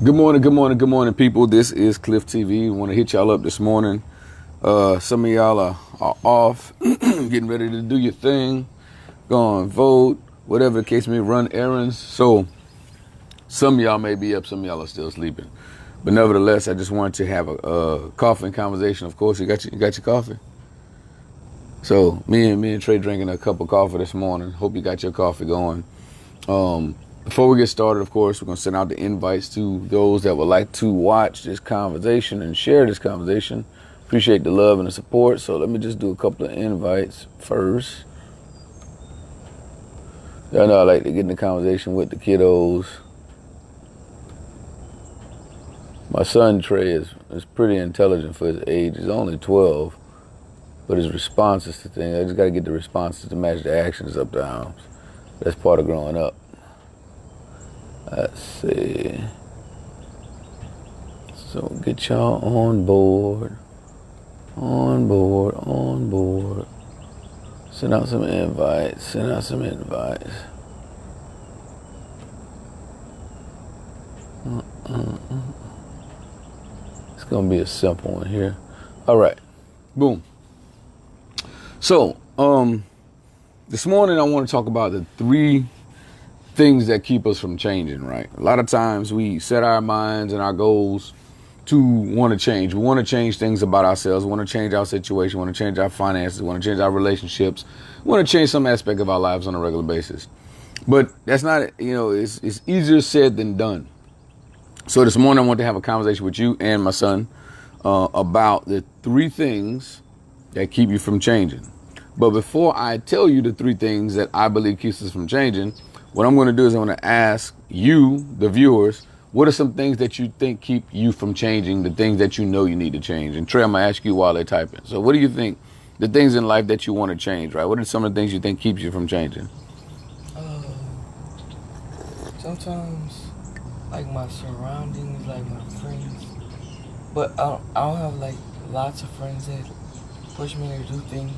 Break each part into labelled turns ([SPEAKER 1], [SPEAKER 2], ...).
[SPEAKER 1] Good morning, good morning, good morning, people. This is Cliff TV. Want to hit y'all up this morning. Some of y'all are off, getting ready to do your thing, go and vote, whatever the case may be, run errands. So some of y'all may be up, some of y'all are still sleeping. But nevertheless, I just wanted to have a coffee conversation. Of course, you got your coffee. So me and Trey drinking a cup of coffee this morning. Hope you got your coffee going. Before we get started, of course, we're going to send out the invites to those that would like to watch this conversation and share this conversation. Appreciate the love and the support. So let me just do a couple of invites first. Y'all know I like to get in the conversation with the kiddos. My son, Trey, is pretty intelligent for his age. He's only 12, but his responses to things, I just got to get the responses to match the actions sometimes. That's part of growing up. Let's see. So get y'all on board. Send out some invites. It's gonna be a simple one here. All right. Boom. So, this morning I want to talk about the three things that keep us from changing, right? A lot of times we set our minds and our goals to want to change. We want to change things about ourselves. We want to change our situation. We want to change our finances. We want to change our relationships. We want to change some aspect of our lives on a regular basis. But that's not, it's easier said than done. So this morning I want to have a conversation with you and my son about the three things that keep you from changing. But before I tell you the three things that I believe keeps us from changing, what I'm going to do is I'm going to ask you, the viewers, what are some things that you think keep you from changing, the things that you know you need to change? And Trey, I'm going to ask you while they're typing. So what do you think, the things in life that you want to change, right? What are some of the things you think keeps you from changing?
[SPEAKER 2] Sometimes, like my surroundings, like my friends. But I don't have like lots of friends that push me to do things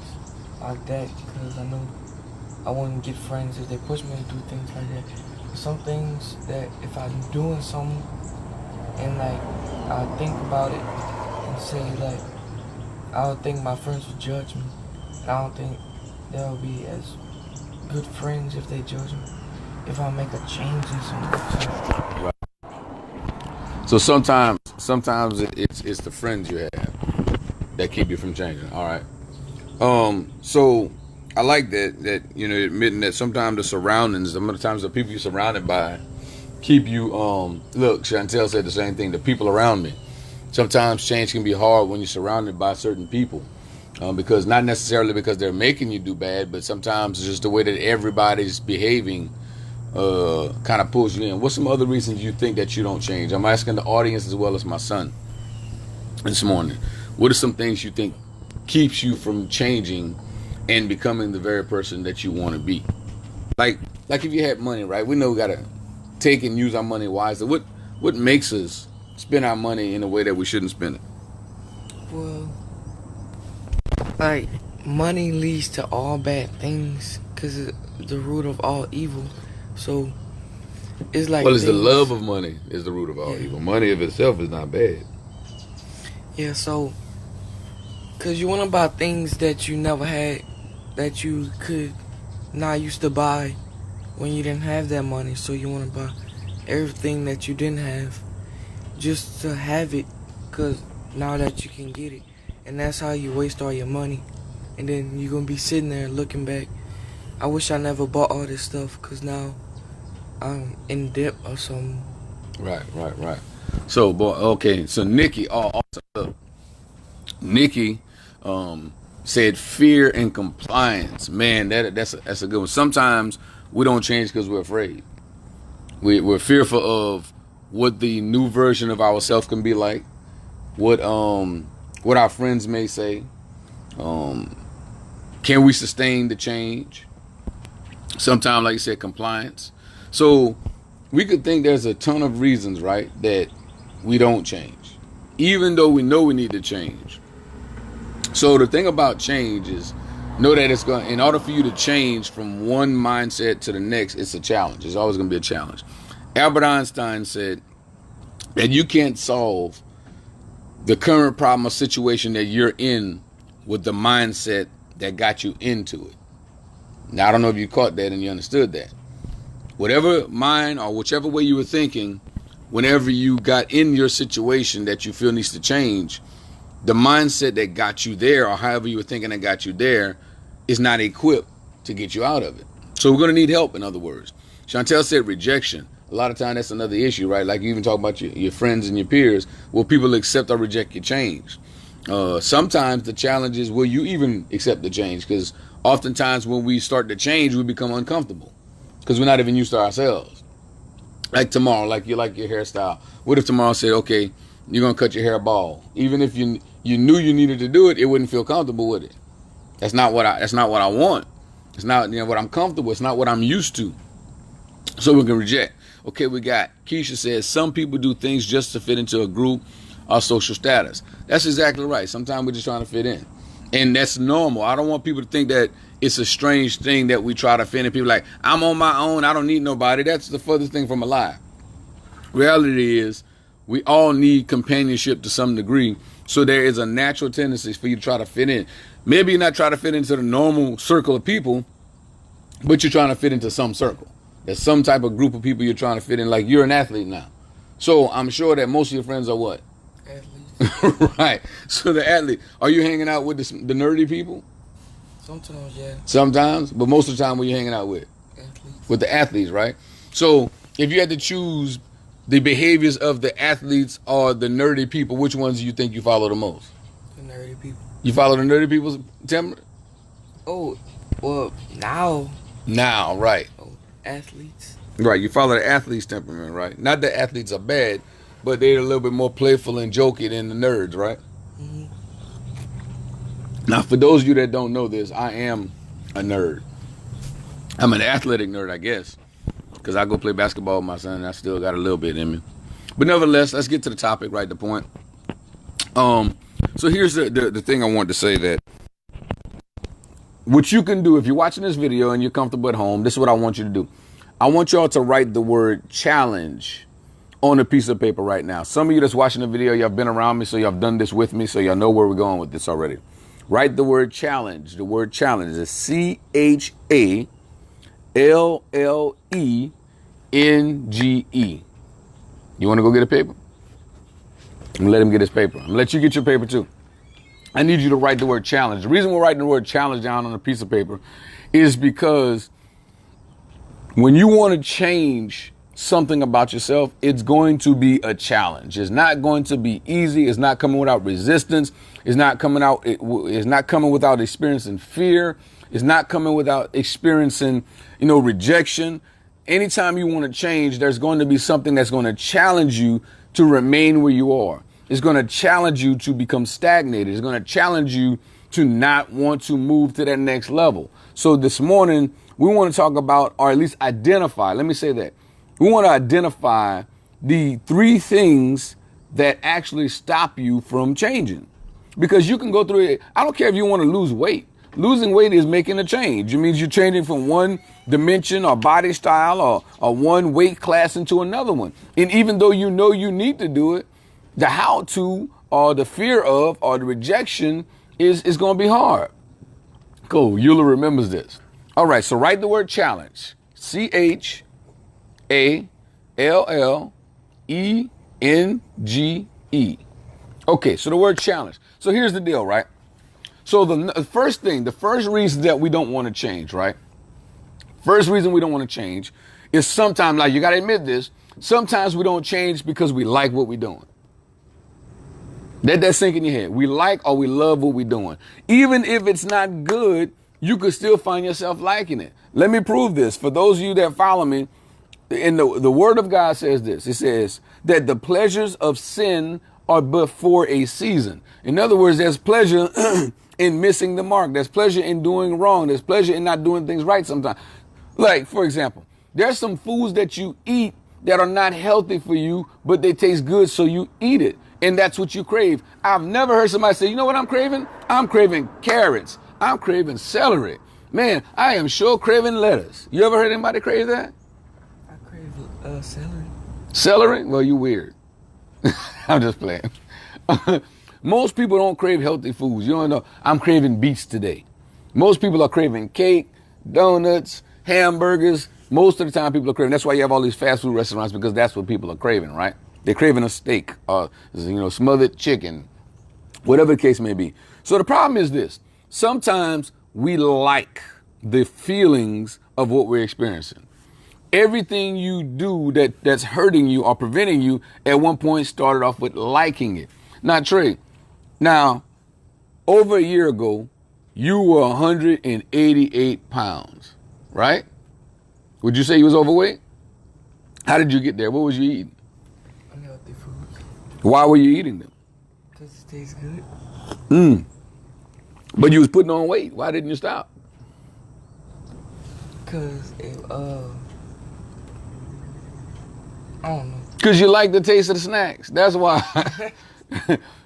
[SPEAKER 2] like that, because I know I wouldn't get friends if they push me to do things like that. Some things that if I'm doing something and like I think about it and say like, I don't think my friends would judge me. And I don't think they'll be as good friends if they judge me if I make a change in something.
[SPEAKER 1] Right. So sometimes it's the friends you have that keep you from changing. All right. So I like that admitting that sometimes the surroundings, some of the times the people you're surrounded by keep you, look, Chantel said the same thing, the people around me. Sometimes change can be hard when you're surrounded by certain people, because not necessarily because they're making you do bad, but sometimes it's just the way that everybody's behaving kind of pulls you in. What's some other reasons you think that you don't change? I'm asking the audience as well as my son this morning. What are some things you think keeps you from changing and becoming the very person that you want to be? Like if you had money, right? We know we gotta take and use our money wisely. What makes us spend our money in a way that we shouldn't spend it?
[SPEAKER 2] Well, like money leads to all bad things because it's the root of all evil. So it's like,
[SPEAKER 1] well, it's the love of money is the root of all evil. Money of itself is not bad.
[SPEAKER 2] Yeah, so because you want to buy things that you never had, that you could not used to buy when you didn't have that money. So you want to buy everything that you didn't have just to have it, because now that you can get it. And that's how you waste all your money. And then you're going to be sitting there looking back, I wish I never bought all this stuff because now I'm in debt or something.
[SPEAKER 1] Right. So, so Nikki, Nikki said fear and compliance. Man, that's a good one. Sometimes we don't change because we're afraid. We're fearful of what the new version of ourselves can be like, what our friends may say. Can we sustain the change? Sometimes, like you said, compliance. So we could think there's a ton of reasons, right, that we don't change, even though we know we need to change. So the thing about change is, know that it's going. In order for you to change from one mindset to the next, it's a challenge. It's always going to be a challenge. Albert Einstein said, that you can't solve the current problem or situation that you're in with the mindset that got you into it. Now, I don't know if you caught that and you understood that. Whatever mind or whichever way you were thinking, whenever you got in your situation that you feel needs to change, the mindset that got you there, or however you were thinking that got you there, is not equipped to get you out of it. So we're going to need help, in other words. Chantel said rejection. A lot of times that's another issue, right? Like you even talk about your friends and your peers. Will people accept or reject your change? Sometimes the challenge is, will you even accept the change? Because oftentimes when we start to change, we become uncomfortable because we're not even used to ourselves. Like tomorrow, like you like your hairstyle. What if tomorrow said, okay, you're going to cut your hair bald? Even if you knew you needed to do it, it wouldn't feel comfortable with it. That's not what I want. It's not what I'm comfortable. It's not what I'm used to. So we can reject. Okay, we got Keisha says some people do things just to fit into a group or social status. That's exactly right. Sometimes we're just trying to fit in. And that's normal. I don't want people to think that it's a strange thing that we try to fit in. People like, I'm on my own. I don't need nobody. That's the furthest thing from a lie. Reality is we all need companionship to some degree. So there is a natural tendency for you to try to fit in. Maybe you're not trying to fit into the normal circle of people, but you're trying to fit into some circle. There's some type of group of people you're trying to fit in. Like you're an athlete now. So I'm sure that most of your friends are what? Athletes. Right. So the athlete. Are you hanging out with the nerdy people?
[SPEAKER 2] Sometimes, yeah.
[SPEAKER 1] Sometimes? But most of the time, what are you hanging out with?
[SPEAKER 2] Athletes.
[SPEAKER 1] With the athletes, right? So if you had to choose the behaviors of the athletes or the nerdy people, which ones do you think you follow the most?
[SPEAKER 2] The nerdy people.
[SPEAKER 1] You follow the nerdy people's temperament?
[SPEAKER 2] Oh, well, now.
[SPEAKER 1] Now, right.
[SPEAKER 2] Oh, athletes.
[SPEAKER 1] Right, you follow the athlete's temperament, right? Not that athletes are bad, but they're a little bit more playful and jokey than the nerds, right?
[SPEAKER 2] Mm-hmm.
[SPEAKER 1] Now, for those of you that don't know this, I am a nerd. I'm an athletic nerd, I guess, because I go play basketball with my son, and I still got a little bit in me. But nevertheless, let's get to the topic, right, the point. So here's the thing I wanted to say, that what you can do if you're watching this video and you're comfortable at home, this is what I want you to do. I want y'all to write the word challenge on a piece of paper right now. Some of you that's watching the video, y'all been around me, so y'all done this with me, so y'all know where we're going with this already. Write the word challenge. The word challenge is CHALLENGE. You want to go get a paper? I'm going to let him get his paper. I'm going to let you get your paper too. I need you to write the word challenge. The reason we're writing the word challenge down on a piece of paper is because when you want to change something about yourself, it's going to be a challenge. It's not going to be easy. It's not coming without resistance. It's not coming without experiencing fear. It's not coming without experiencing, rejection. Anytime you want to change, there's going to be something that's going to challenge you to remain where you are. It's going to challenge you to become stagnated. It's going to challenge you to not want to move to that next level. So this morning, we want to talk about, or at least identify, let me say that. We want to identify the 3 things that actually stop you from changing. Because you can go through it. I don't care if you want to lose weight. Losing weight is making a change. It means you're changing from one dimension or body style or one weight class into another one. And even though you know you need to do it, the how to or the fear of or the rejection is going to be hard. Cool. Eula remembers this. All right. So write the word challenge. CHALLENGE. Okay. So the word challenge. So here's the deal, right? So the first reason that we don't want to change, right? First reason we don't want to change is sometimes, like you got to admit this, sometimes we don't change because we like what we're doing. Let that sink in your head. We like or we love what we're doing. Even if it's not good, you could still find yourself liking it. Let me prove this. For those of you that follow me, in the Word of God says this. It says that the pleasures of sin are but for a season. In other words, there's pleasure in missing the mark. There's pleasure in doing wrong. There's pleasure in not doing things right sometimes. Like, for example, there's some foods that you eat that are not healthy for you, but they taste good, so you eat it. And that's what you crave. I've never heard somebody say, you know what I'm craving? I'm craving carrots. I'm craving celery. Man, I am sure craving lettuce. You ever heard anybody crave that?
[SPEAKER 2] I crave celery.
[SPEAKER 1] Celery? Well, you weird. I'm just playing. Most people don't crave healthy foods. You don't know. I'm craving beets today. Most people are craving cake, donuts, hamburgers. Most of the time people are craving. That's why you have all these fast food restaurants, because that's what people are craving, right? They're craving a steak, smothered chicken, whatever the case may be. So the problem is this. Sometimes we like the feelings of what we're experiencing. Everything you do that's hurting you or preventing you at one point started off with liking it. Now, Trey, over a year ago, you were 188 pounds, right? Would you say you was overweight? How did you get there? What was you eating?
[SPEAKER 2] Unhealthy foods.
[SPEAKER 1] Why were you eating them?
[SPEAKER 2] Because it tastes good.
[SPEAKER 1] But you was putting on weight. Why didn't you stop?
[SPEAKER 2] Because I don't know.
[SPEAKER 1] Because you like the taste of the snacks. That's why.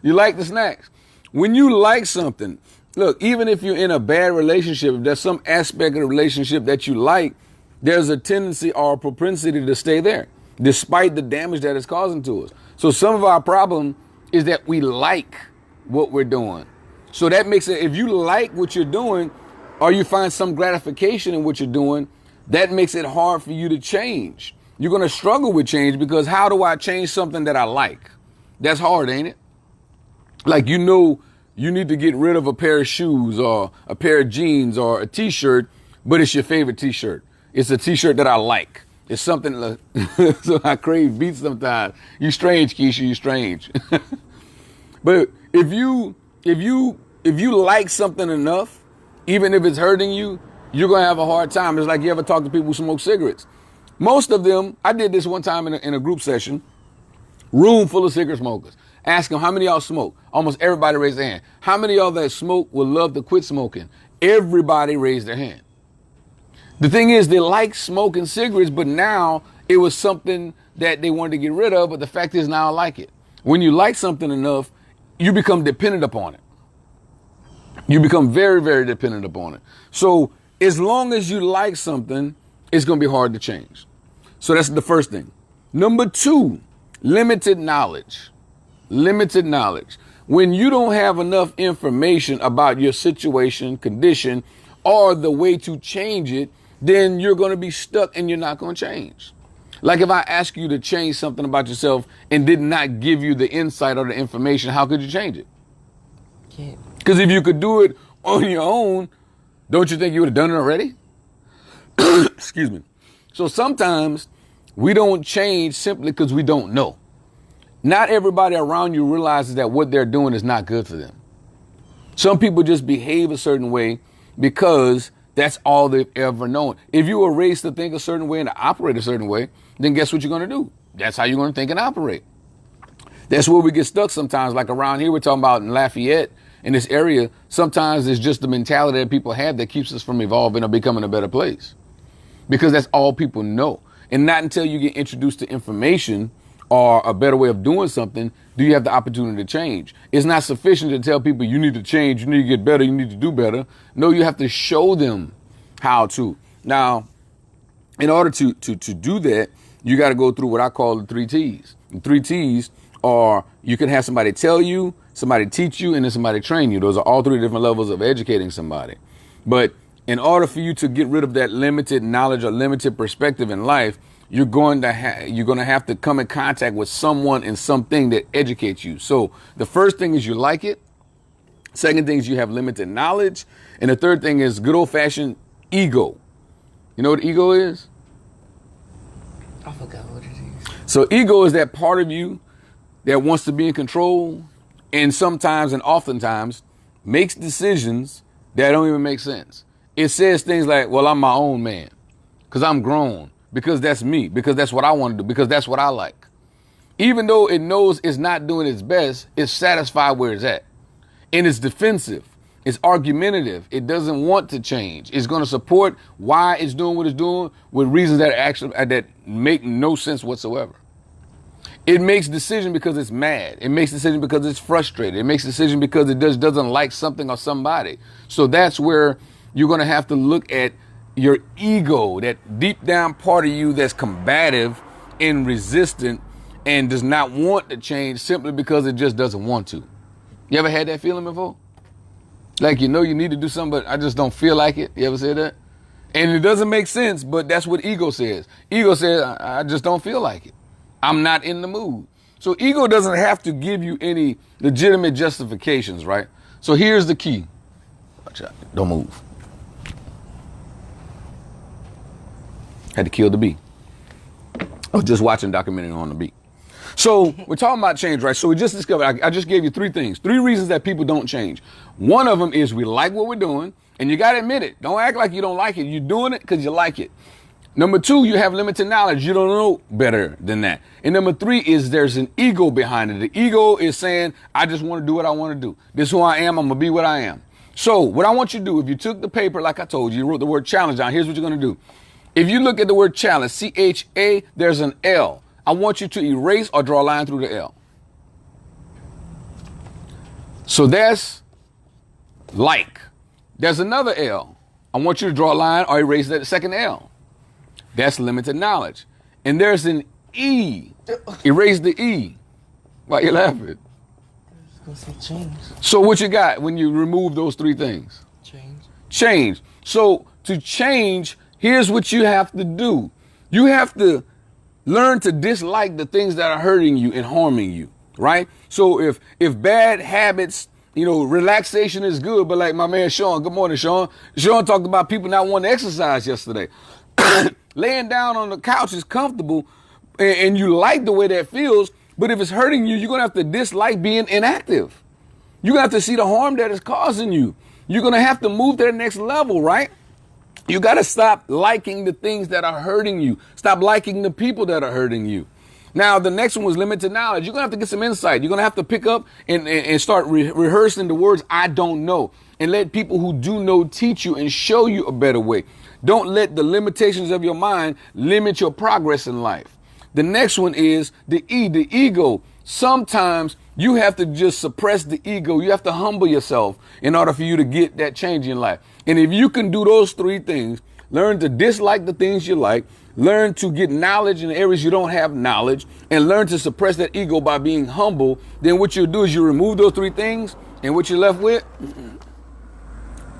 [SPEAKER 1] You like the snacks. When you like something, look, even if you're in a bad relationship, if there's some aspect of the relationship that you like, there's a tendency or a propensity to stay there, despite the damage that it's causing to us. So some of our problem is that we like what we're doing. So that makes it, if you like what you're doing, or you find some gratification in what you're doing, that makes it hard for you to change. You're going to struggle with change, because how do I change something that I like? That's hard, ain't it? Like, you need to get rid of a pair of shoes or a pair of jeans or a t-shirt, but it's your favorite t-shirt. It's a t-shirt that I like. It's something like, so I crave beats sometimes. You strange, Keisha, you strange. But if you like something enough, even if it's hurting you, you're going to have a hard time. It's like you ever talk to people who smoke cigarettes. Most of them, I did this one time in a group session, room full of cigarette smokers. Ask them, how many of y'all smoke? Almost everybody raised their hand. How many of y'all that smoke would love to quit smoking? Everybody raised their hand. The thing is, they like smoking cigarettes, but now it was something that they wanted to get rid of. But the fact is, now I like it. When you like something enough, you become dependent upon it. You become very, very dependent upon it. So as long as you like something, it's going to be hard to change. So that's the first thing. Number two, limited knowledge. Limited knowledge. When you don't have enough information about your situation, condition, or the way to change it, then you're going to be stuck and you're not going to change. Like if I ask you to change something about yourself and did not give you the insight or the information, how could you change it?
[SPEAKER 2] Can't.
[SPEAKER 1] Because if you could do it on your own, don't you think you would have done it already? Excuse me. So sometimes we don't change simply because we don't know. Not everybody around you realizes that what they're doing is not good for them. Some people just behave a certain way because that's all they've ever known. If you were raised to think a certain way and to operate a certain way, then guess what you're going to do? That's how you're going to think and operate. That's where we get stuck sometimes. Like around here, we're talking about in Lafayette, in this area, sometimes it's just the mentality that people have that keeps us from evolving or becoming a better place. Because that's all people know. And not until you get introduced to information or a better way of doing something do you have the opportunity to change. It's not sufficient to tell people you need to change, you need to get better, you need to do better. No, you have to show them how to. Now, in order to do that, you got to go through what I call the 3 T's. The 3 T's are you can have somebody tell you, somebody teach you, and then somebody train you. Those are all 3 different levels of educating somebody. But in order for you to get rid of that limited knowledge or limited perspective in life, you're going to have to come in contact with someone and something that educates you. So the first thing is you like it. Second thing is you have limited knowledge. And the third thing is good old fashioned ego. You know what ego is?
[SPEAKER 2] I forgot what it is.
[SPEAKER 1] So ego is that part of you that wants to be in control and sometimes and oftentimes makes decisions that don't even make sense. It says things like, well, I'm my own man because I'm grown, because that's me, because that's what I want to do, because that's what I like. Even though it knows it's not doing its best, it's satisfied where it's at. And it's defensive. It's argumentative. It doesn't want to change. It's going to support why it's doing what it's doing with reasons that make no sense whatsoever. It makes decision because it's mad. It makes decision because it's frustrated. It makes decision because it doesn't like something or somebody. So that's where you're going to have to look at your ego, that deep down part of you that's combative and resistant and does not want to change simply because it just doesn't want to. You ever had that feeling before? Like, you know you need to do something, but I just don't feel like it. You ever said that? And it doesn't make sense, but that's what ego says. Ego says, I just don't feel like it. I'm not in the mood. So ego doesn't have to give you any legitimate justifications, right? So here's the key. Watch out. Don't move. Had to kill the bee. I was just watching a documentary on the bee. So we're talking about change, right? So we just discovered, I just gave you three things, 3 reasons that people don't change. One of them is we like what we're doing, and you got to admit it. Don't act like you don't like it. You're doing it because you like it. Number 2, you have limited knowledge. You don't know better than that. And number 3 is there's an ego behind it. The ego is saying, I just want to do what I want to do. This is who I am. I'm going to be what I am. So what I want you to do, if you took the paper, like I told you, you wrote the word challenge down, here's what you're going to do. If you look at the word challenge, C-H-A, there's an L. I want you to erase or draw a line through the L. So that's like. There's another L. I want you to draw a line or erase that second L. That's limited knowledge. And there's an E. Erase the E. Why are you laughing?
[SPEAKER 2] It's gonna say change.
[SPEAKER 1] So what you got when you remove those 3 things?
[SPEAKER 2] Change.
[SPEAKER 1] Change. So to change, here's what you have to do. You have to learn to dislike the things that are hurting you and harming you, right? So if bad habits, you know, relaxation is good, but like my man Sean, good morning, Sean. Sean talked about people not wanting to exercise yesterday. Laying down on the couch is comfortable and you like the way that feels, but if it's hurting you, you're going to have to dislike being inactive. You're going to have to see the harm that it's causing you. You're going to have to move to the next level, right? You got to stop liking the things that are hurting you. Stop liking the people that are hurting you. Now, the next one was limited knowledge. You're going to have to get some insight. You're going to have to pick up and start rehearsing the words, I don't know, and let people who do know teach you and show you a better way. Don't let the limitations of your mind limit your progress in life. The next one is the E, the ego. Sometimes you have to just suppress the ego. You have to humble yourself in order for you to get that change in life. And if you can do those 3 things, learn to dislike the things you like, learn to get knowledge in areas you don't have knowledge, and learn to suppress that ego by being humble, then what you'll do is you remove those 3 things, and what you're left with?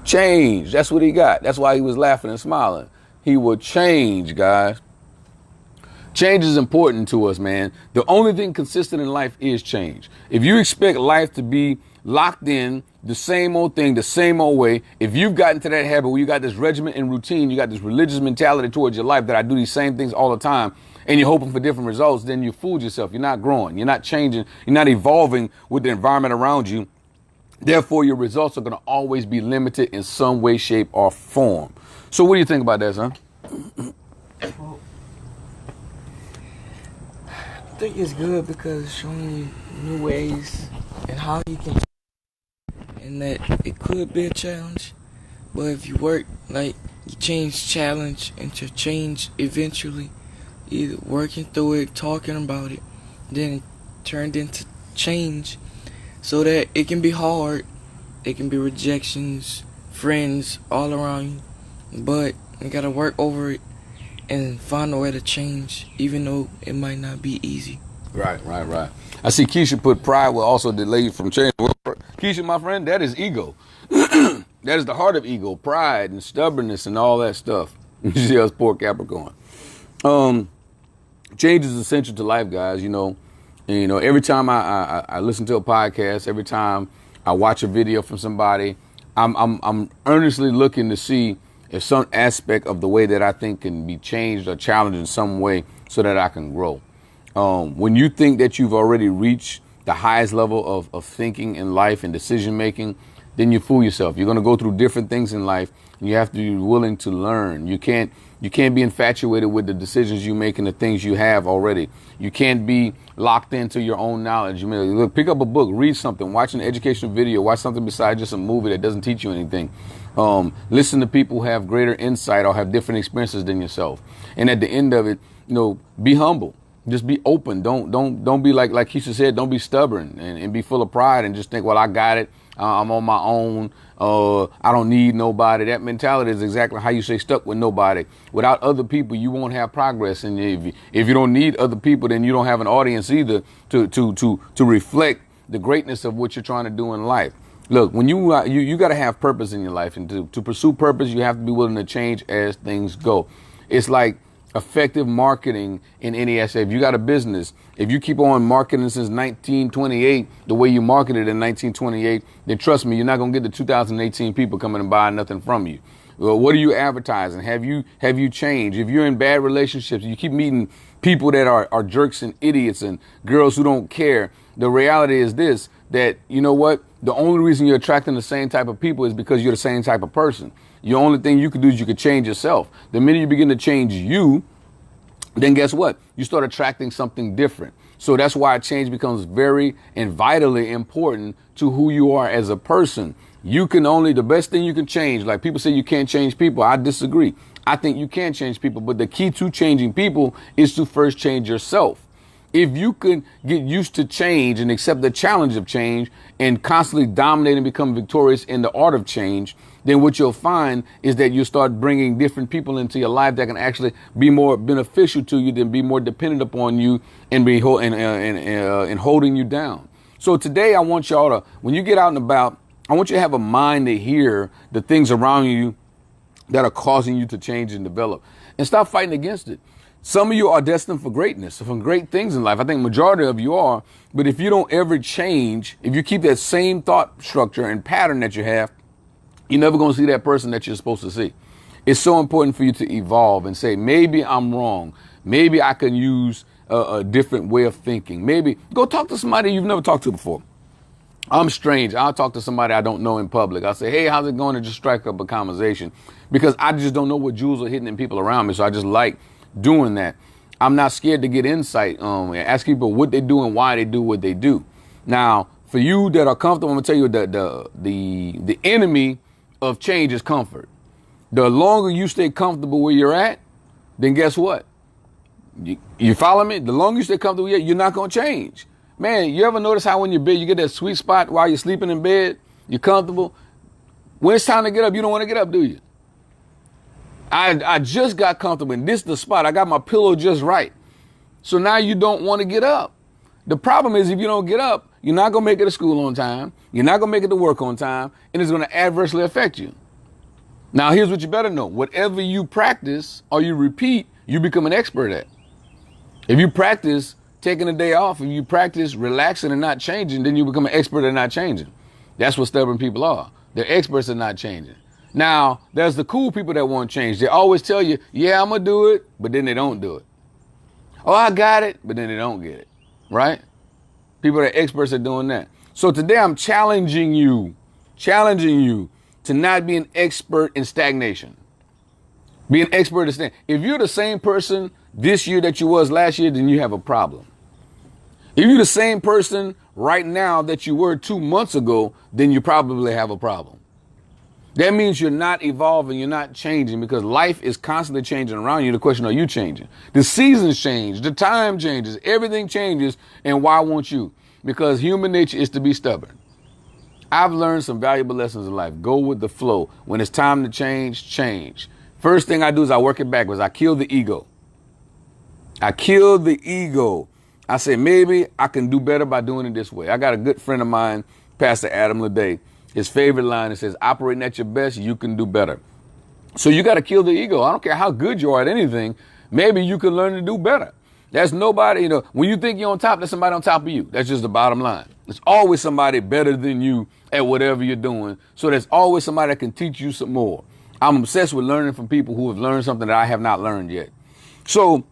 [SPEAKER 1] Change. That's what he got. That's why he was laughing and smiling. He will change, guys. Change is important to us, man. The only thing consistent in life is change. If you expect life to be locked in, the same old thing, the same old way, if you've gotten to that habit where you got this regimen and routine, you got this religious mentality towards your life that I do these same things all the time, and you're hoping for different results, then you fooled yourself. You're not growing. You're not changing. You're not evolving with the environment around you. Therefore, your results are going to always be limited in some way, shape, or form. So what do you think about that, son?
[SPEAKER 2] Well, I think it's good because it's showing you new ways and how you can, and that it could be a challenge, but if you work, like, you change challenge into change eventually, either working through it, talking about it, then it turned into change, so that it can be hard, it can be rejections, friends all around you, but you gotta work over it and find a way to change, even though it might not be easy.
[SPEAKER 1] Right. I see Keisha put pride will also delay you from change. Well, Keisha, my friend, that is ego. That is the heart of ego, pride and stubbornness and all that stuff. You see us poor Capricorn. Change is essential to life, guys, you know. And, you know, every time I listen to a podcast, every time I watch a video from somebody, I'm earnestly looking to see if some aspect of the way that I think can be changed or challenged in some way so that I can grow. When you think that you've already reached the highest level of thinking in life and decision making, then you fool yourself. You're going to go through different things in life, and you have to be willing to learn. You can't be infatuated with the decisions you make and the things you have already. You can't be locked into your own knowledge. You may look, pick up a book, read something, watch an educational video, watch something besides just a movie that doesn't teach you anything. Listen to people who have greater insight or have different experiences than yourself. And at the end of it, you know, be humble. Just be open. Don't be like Keisha said, don't be stubborn and be full of pride and just think, well, I got it. I'm on my own. I don't need nobody. That mentality is exactly how you stay stuck with nobody. Without other people, you won't have progress. And if you don't need other people, then you don't have an audience either to reflect the greatness of what you're trying to do in life. Look, when you got to have purpose in your life, and to pursue purpose, you have to be willing to change as things go. It's like effective marketing in any aspect. If you got a business, if you keep on marketing since 1928, the way you marketed in 1928, then trust me, you're not going to get the 2018 people coming and buying nothing from you. Well, what are you advertising? Have you changed? If you're in bad relationships, you keep meeting people that are jerks and idiots and girls who don't care. The reality is this, that you know what? The only reason you're attracting the same type of people is because you're the same type of person. The only thing you can do is you can change yourself. The minute you begin to change you, then guess what? You start attracting something different. So that's why change becomes very and vitally important to who you are as a person. The best thing you can change, like people say you can't change people. I disagree. I think you can change people, but the key to changing people is to first change yourself. If you can get used to change and accept the challenge of change and constantly dominate and become victorious in the art of change, then what you'll find is that you start bringing different people into your life that can actually be more beneficial to you, than be more dependent upon you and be holding you down. So today I want y'all to, when you get out and about, I want you to have a mind to hear the things around you that are causing you to change and develop, and stop fighting against it. Some of you are destined for greatness, for great things in life. I think majority of you are. But if you don't ever change, if you keep that same thought structure and pattern that you have, you're never going to see that person that you're supposed to see. It's so important for you to evolve and say, maybe I'm wrong. Maybe I can use a different way of thinking. Maybe go talk to somebody you've never talked to before. I'm strange. I'll talk to somebody I don't know in public. I'll say, hey, how's it going? And just strike up a conversation, because I just don't know what jewels are hidden in people around me. So I just like doing that. I'm not scared to get insight, ask people what they do and why they do what they do. Now, for you that are comfortable, I'm gonna tell you that the enemy of change is comfort. The longer you stay comfortable where you're at, then guess what? You follow me? The longer you stay comfortable, you're not gonna change. Man, you ever notice how when you're bed, you get that sweet spot while you're sleeping in bed, you're comfortable. When it's time to get up, you don't want to get up, do you? I just got comfortable, and this is the spot. I got my pillow just right. So now you don't want to get up. The problem is, if you don't get up, you're not going to make it to school on time. You're not going to make it to work on time, and it's going to adversely affect you. Now, here's what you better know. Whatever you practice or you repeat, you become an expert at. If you practice taking a day off, if you practice relaxing and not changing, then you become an expert at not changing. That's what stubborn people are. They're experts at not changing. Now, there's the cool people that won't change. They always tell you, yeah, I'm going to do it, but then they don't do it. Oh, I got it, but then they don't get it, right? People that are experts at doing that. So today I'm challenging you to not be an expert in stagnation. Be an expert in stagnation. If you're the same person this year that you was last year, then you have a problem. If you're the same person right now that you were 2 months ago, then you probably have a problem. That means you're not evolving, you're not changing, because life is constantly changing around you. The question, are you changing? The seasons change, the time changes, everything changes, and why won't you? Because human nature is to be stubborn. I've learned some valuable lessons in life. Go with the flow. When it's time to change, change. First thing I do is I work it backwards. I kill the ego. I say, maybe I can do better by doing it this way. I got a good friend of mine, Pastor Adam Leday. His favorite line, it says, operating at your best, you can do better. So you got to kill the ego. I don't care how good you are at anything. Maybe you can learn to do better. There's nobody, when you think you're on top, there's somebody on top of you. That's just the bottom line. There's always somebody better than you at whatever you're doing. So there's always somebody that can teach you some more. I'm obsessed with learning from people who have learned something that I have not learned yet. So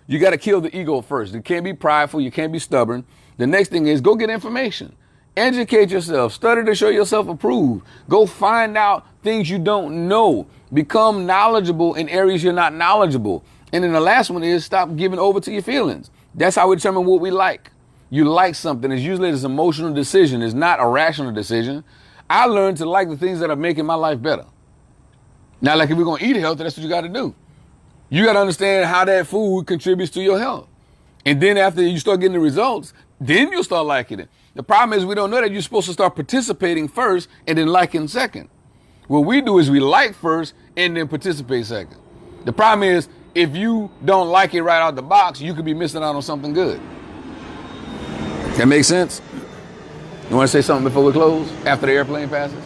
[SPEAKER 1] you got to kill the ego first. You can't be prideful. You can't be stubborn. The next thing is go get information. Educate yourself. Study to show yourself approved. Go find out things you don't know. Become knowledgeable in areas you're not knowledgeable. And then the last one is stop giving over to your feelings. That's how we determine what we like. You like something. It's usually this emotional decision. It's not a rational decision. I learned to like the things that are making my life better. Now, like if we're going to eat healthy, that's what you got to do. You got to understand how that food contributes to your health. And then after you start getting the results, then you'll start liking it. The problem is we don't know that you're supposed to start participating first and then liking second. What we do is we like first and then participate second. The problem is if you don't like it right out the box, you could be missing out on something good. That makes sense? You want to say something before we close, after the airplane passes?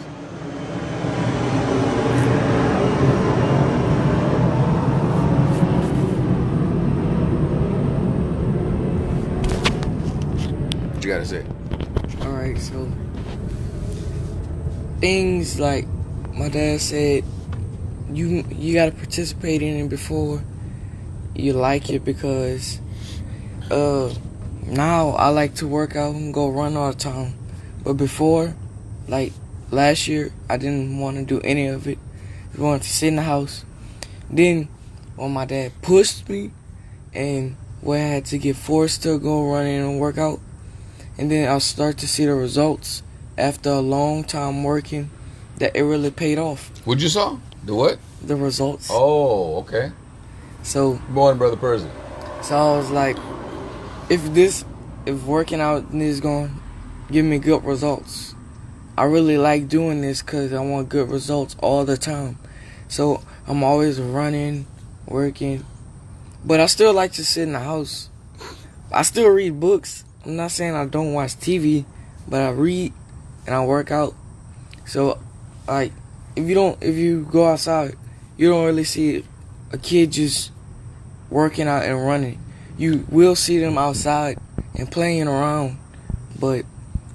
[SPEAKER 1] What you got to say?
[SPEAKER 2] Alright, so things like my dad said, you gotta participate in it before you like it, because now I like to work out and go run all the time. But before, like last year, I didn't want to do any of it. I wanted to sit in the house. Then when my dad pushed me and where I had to get forced to go running and work out, and then I'll start to see the results after a long time working, that it really paid off.
[SPEAKER 1] What you saw? The what?
[SPEAKER 2] The results.
[SPEAKER 1] Oh, okay.
[SPEAKER 2] So,
[SPEAKER 1] Born Brother Percy.
[SPEAKER 2] so I was like, if working out is going to give me good results, I really like doing this because I want good results all the time. So I'm always running, working, but I still like to sit in the house. I still read books. I'm not saying I don't watch TV, but I read and I work out. So, like, if you go outside, you don't really see a kid just working out and running. You will see them outside and playing around, but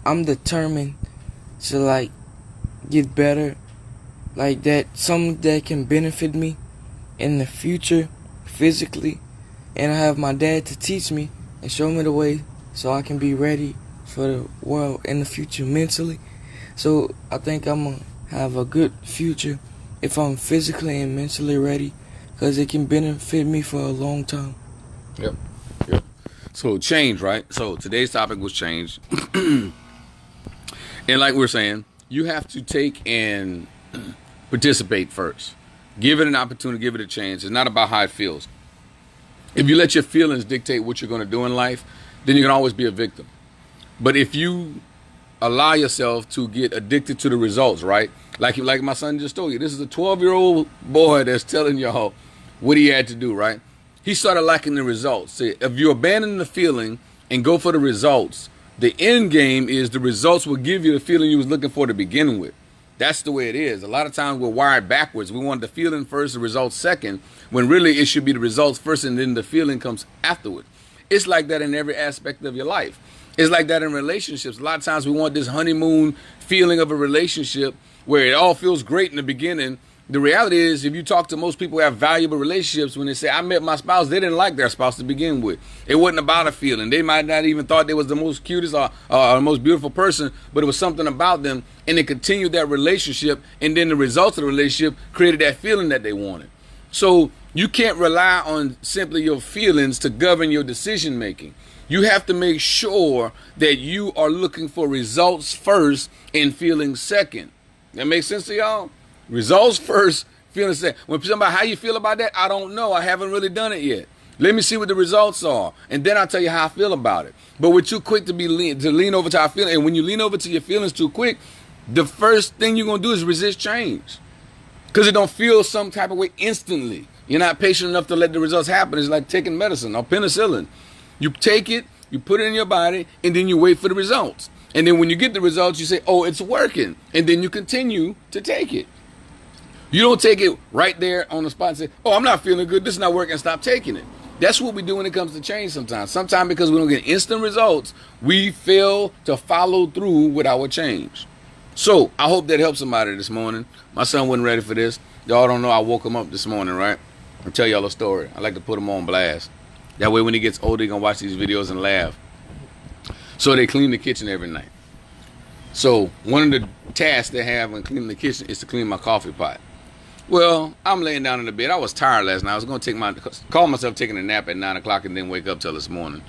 [SPEAKER 2] I'm determined to, like, get better, like that, something that can benefit me in the future physically, and I have my dad to teach me and show me the way so I can be ready for the world in the future mentally. So I think I'm going to have a good future if I'm physically and mentally ready, because it can benefit me for a long time.
[SPEAKER 1] Yep. So change, right? So today's topic was change. And like we're saying, you have to take and participate first. Give it an opportunity, give it a chance. It's not about how it feels. If you let your feelings dictate what you're going to do in life, then you can always be a victim. But if you allow yourself to get addicted to the results, right? Like my son just told you, this is a 12-year-old boy that's telling y'all what he had to do, right? He started liking the results. See, if you abandon the feeling and go for the results, the end game is the results will give you the feeling you was looking for to begin with. That's the way it is. A lot of times we're wired backwards. We want the feeling first, the results second, when really it should be the results first and then the feeling comes afterward. It's like that in every aspect of your life. It's like that in relationships. A lot of times we want this honeymoon feeling of a relationship where it all feels great in the beginning. The reality is, if you talk to most people who have valuable relationships, when they say, I met my spouse, they didn't like their spouse to begin with. It wasn't about a feeling. They might not even thought they was the most cutest or the most beautiful person, but it was something about them, and they continued that relationship, and then the results of the relationship created that feeling that they wanted. So you can't rely on simply your feelings to govern your decision making. You have to make sure that you are looking for results first and feelings second. That makes sense to y'all? Results first, feelings second. When somebody, how you feel about that? I don't know. I haven't really done it yet. Let me see what the results are, and then I'll tell you how I feel about it. But we're too quick to lean over to our feelings. And when you lean over to your feelings too quick, the first thing you're going to do is resist change, because it don't feel some type of way instantly. You're not patient enough to let the results happen. It's like taking medicine or penicillin. You take it, you put it in your body, and then you wait for the results. And then when you get the results, you say, oh, it's working. And then you continue to take it. You don't take it right there on the spot and say, oh, I'm not feeling good, this is not working, stop taking it. That's what we do when it comes to change sometimes. Sometimes because we don't get instant results, we fail to follow through with our change. So I hope that helps somebody this morning. My son wasn't ready for this. Y'all don't know I woke him up this morning, right? I'll tell y'all a story. I like to put him on blast. That way when he gets older, he's going to watch these videos and laugh. So they clean the kitchen every night. So one of the tasks they have when cleaning the kitchen is to clean my coffee pot. Well, I'm laying down in the bed. I was tired last night. I was going to call myself taking a nap at 9 o'clock and then wake up till this morning.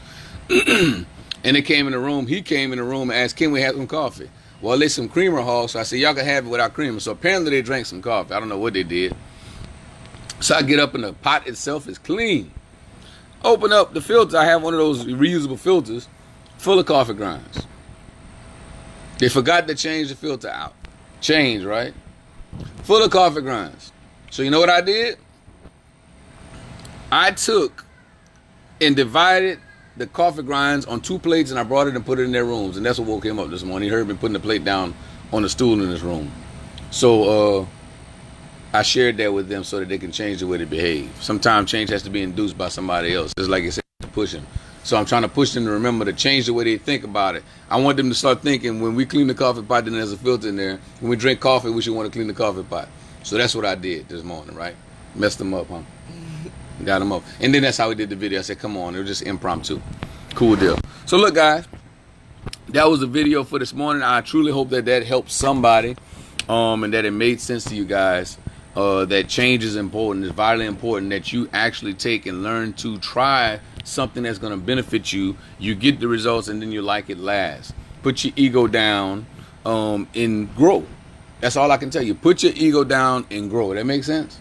[SPEAKER 1] And they came in the room. He came in the room and asked, can we have some coffee? Well, there's some creamer hogs. So I said, y'all can have it without creamer. So apparently they drank some coffee. I don't know what they did. So I get up and the pot itself is clean. Open up the filter. I have one of those reusable filters full of coffee grinds. They forgot to change the filter out. Change, right? Full of coffee grinds. So you know what I did? I took and divided the coffee grinds on 2 plates, and I brought it and put it in their rooms. And that's what woke him up this morning. He heard me putting the plate down on the stool in his room. So I shared that with them so that they can change the way they behave. Sometimes change has to be induced by somebody else. Just like I said, to push them. So I'm trying to push them to remember to change the way they think about it. I want them to start thinking when we clean the coffee pot, then there's a filter in there. When we drink coffee, we should want to clean the coffee pot. So that's what I did this morning, right? Messed them up, huh? Got them up. And then that's how we did the video. I said, come on, it was just impromptu. Cool deal. So look, guys, that was the video for this morning. I truly hope that that helped somebody and that it made sense to you guys. That change is important. It's vitally important that you actually take and learn to try something that's going to benefit you. You get the results and then you like it last. Put your ego down and grow. That's all I can tell you. Put your ego down and grow. That makes sense?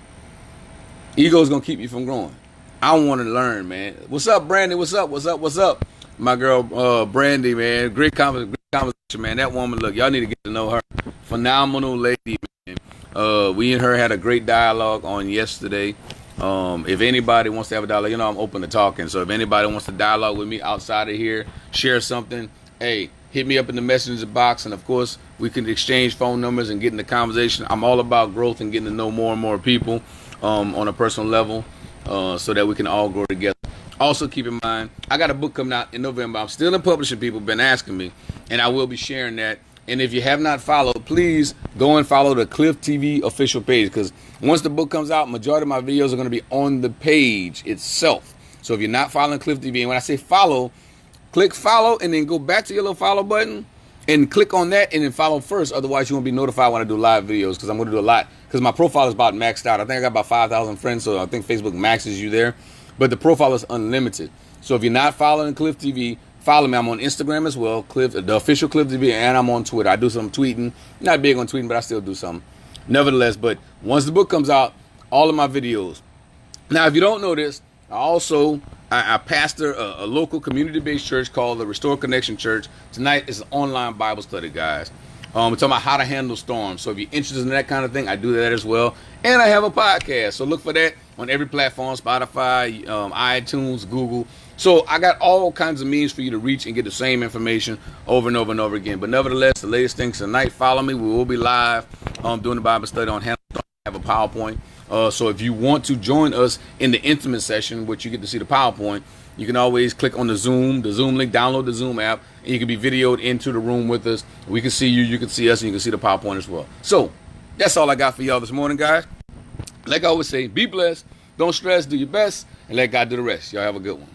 [SPEAKER 1] Ego is going to keep you from growing. I want to learn, man. What's up, Brandy? What's up? What's up? What's up? My girl, Brandy, man. Great conversation, man. That woman, look, y'all need to get to know her. Phenomenal lady, man. We and her had a great dialogue on yesterday. If anybody wants to have a dialogue, you know I'm open to talking. So if anybody wants to dialogue with me outside of here, share something, hey, hit me up in the messenger box. And, of course, we can exchange phone numbers and get in the conversation. I'm all about growth and getting to know more and more people on a personal level so that we can all grow together. Also, keep in mind, I got a book coming out in November. I'm still in publishing. People have been asking me, and I will be sharing that. And if you have not followed, please go and follow the Cliff TV official page, because once the book comes out, majority of my videos are going to be on the page itself. So if you're not following Cliff TV, and when I say follow, click follow and then go back to your little follow button and click on that and then follow first. Otherwise, you won't be notified when I do live videos, because I'm going to do a lot, because my profile is about maxed out. I think I got about 5,000 friends, so I think Facebook maxes you there. But the profile is unlimited. So if you're not following Cliff TV, follow me. I'm on Instagram as well, Cliff, the official Cliff TV, and I'm on Twitter. I do some tweeting. Not big on tweeting, but I still do some. Nevertheless, but once the book comes out, all of my videos. Now, if you don't know this, I pastor a local community-based church called the Restore Connection Church. Tonight is an online Bible study, guys. We're talking about how to handle storms. So if you're interested in that kind of thing, I do that as well. And I have a podcast. So look for that on every platform, Spotify, iTunes, Google. So I got all kinds of means for you to reach and get the same information over and over and over again. But nevertheless, the latest things tonight, follow me. We will be live doing the Bible study on handling storms. I have a PowerPoint. So if you want to join us in the intimate session, which you get to see the PowerPoint, you can always click on the Zoom link, download the Zoom app, and you can be videoed into the room with us. We can see you, you can see us, and you can see the PowerPoint as well. So that's all I got for y'all this morning, guys. Like I always say, be blessed, don't stress, do your best, and let God do the rest. Y'all have a good one.